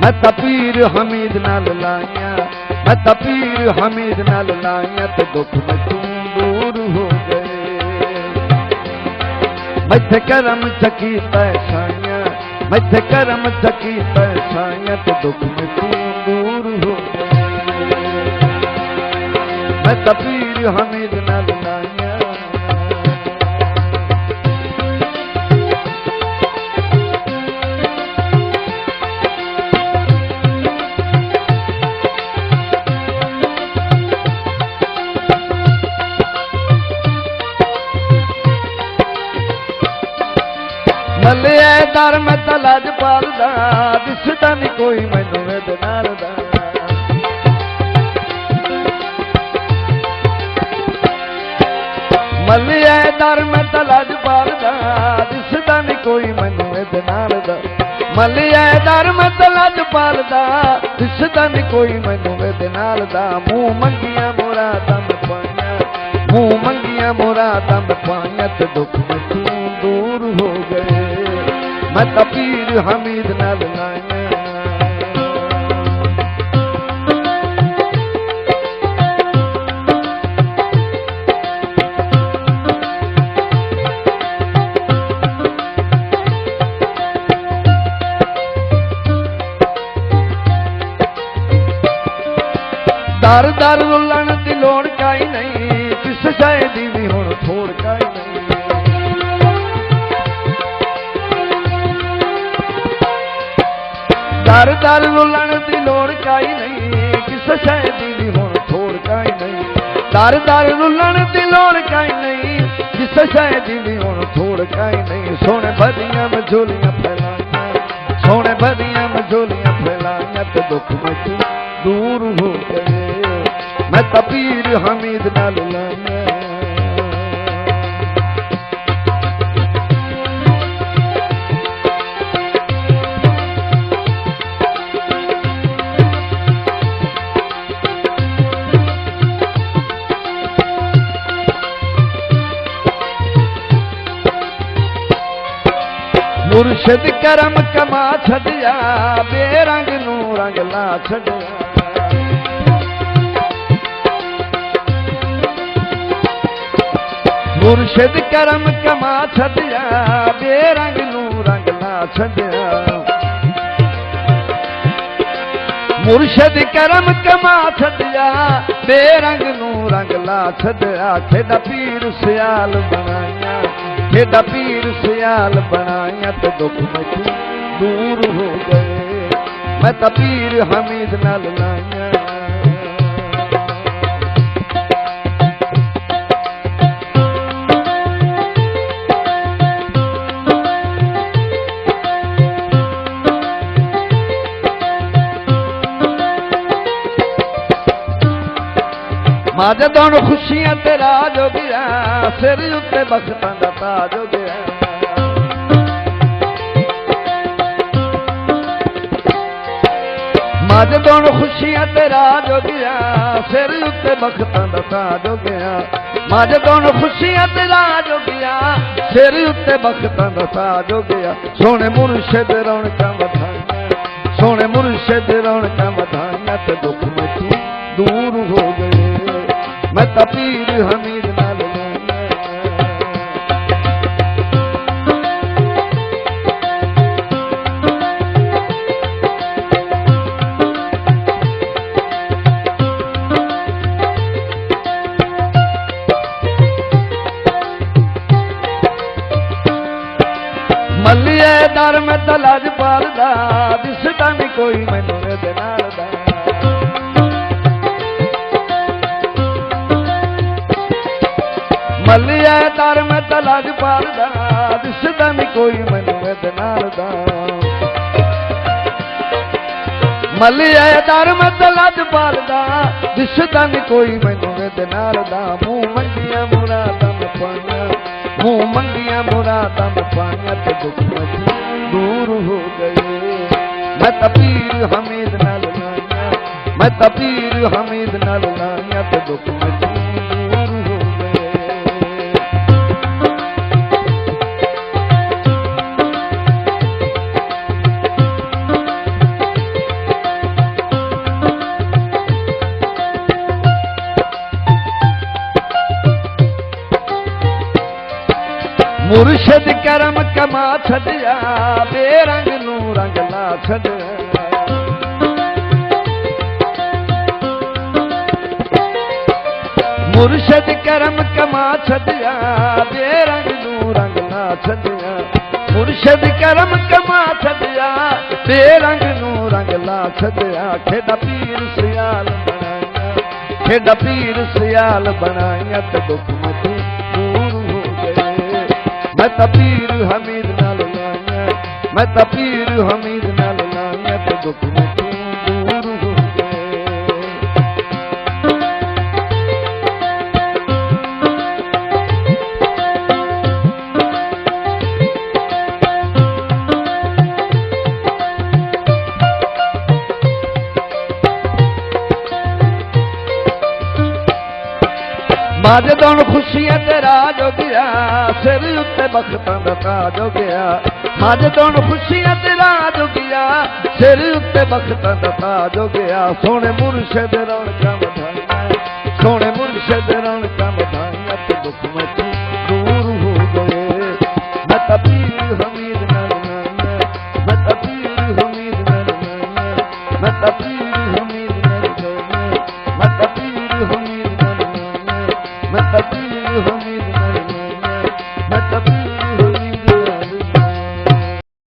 मैं तो पीर हमीद नाल लाइया, मैं तो पीर हमीद नाल लाइया ते दुख में तू दूर हो गए। मैथे करम चकी पैसाइया, मैथे करम चकी पैसाइया ते दुख में तू दूर हो गए। मैं तो पीर हमीद नाल लाइया। मलिया दर मैं तो लज पालदा, दिसदा नहीं कोई मैनू वेद नाल दा। मलिया दर मैं तो लज पालदा, दिसदा नहीं कोई मैनू वेद नाल दा। मलिया दर मैं तो लज पालदा, दिसदा नहीं कोई मैनू वेद नाल दा। मुँह मंगिया मुरादां मैं पाइया, मुँह मंगिया मुरादां मैं पाइया ते दुख में तू दूर हो गए। मैं तो पीर हमीद नाल लाइया। दर दर रुलन दी लोड़ काई नहीं, किस शायद दी भी हुण थोड़ काई नहीं। दर दर रुलन दी लोड़ काई नहीं, किस शायद दी भी हुण थोड़ काई नहीं। दर दर रुलन दी लोड़ काई नहीं, किस शायद दी भी हुण थोड़ काई नहीं। सोने भरियां मझोलियां फैलाइयां, सोने भरियां मझोलियां फैलाइयां ते दुख में तू दूर हो गए। मैं तो पीर हमीद नाल लाइया। मुर्शिद करम कमा छड़िया, बेरंग नू रंग ला छड़िया। मुर्शिद करम कमा छड़िया, बेरंग नू रंग ला छड़िया। मुर्शिद करम कमा छड़िया, बेरंग नू रंग ला छड़िया। खेदा पीर सियाल बनाइया, खेदा पीर सियाल बनाइया ते दुख में तू दूर हो गए। मैं तो पीर हमीद नाल लाइया। माजे दोनों खुशियां ते राज हो गया, सिर उत्ते बख्तां दा ताज हो गया। माजे दोनों खुशियां ते राज हो गया, सिर उत्ते बख्तां दा ताज हो गया। माजे दोनों खुशियां ते राज हो गया, सिर उत्ते बख्तां दा ताज हो गया। सोने मुर्शिद रौनकां वधाइयां, सोने मुर्शिद रौनकां वधाइयां ते दुख में तू दूर हो गए। मैं तो पीर हमीद नाल लाइया। मलिया दर मैं तो लज पालदा, दिसदा नहीं कोई मैनू वेद नाल दा। मलिया दर मैं तो लज पालदा, दिसदा नहीं कोई मैनू वेद नाल दा। मलिया दर मैं तो लज पालदा, दिसदा नहीं कोई मैनू वेद नाल दा। मुँह मंगिया मुरादां मैं पाइया, मुँह मंगिया मुरादां मैं पाइया ते दुख में तू दूर हो गए। मैं तो पीर हमीद नाल लाइया, मैं तो पीर हमीद नाल लाइया ते दुख में तू दूर हो गए। मुर्शद करम कमा छड़िया बेरंग नू रंग ला छड़िया मुर्शद करम कमा छड़िया बेरंग नू रंग ला छड़िया मुर्शद करम कमा छड़िया बेरंग नू रंग ला छड़िया खेड़ा पीर सियाल बनाया खेड़ा पीर सियाल बनाया ते दुख मत दूर हो गए मैं तो पीर हमीद नाल लाया मैं तो पीर हमीद नाल लाया ते दुख मत दूर हो गए माजदौन खुशियां ते राज हो गया सिर उत्ते बख्तां दा ताज हो गया माजदौन खुशियां ते राज हो गया सिर उत्ते बख्तां दा ताज हो गया सोने मुर्शद रौनकां वधाइयां सोने मुर्शद रौनकां वधाइयां ते दुख मत दूर हो गए मैं तां पीर हमीद नाल लाया मैं तां पीर हमीद नाल लाया मैं तां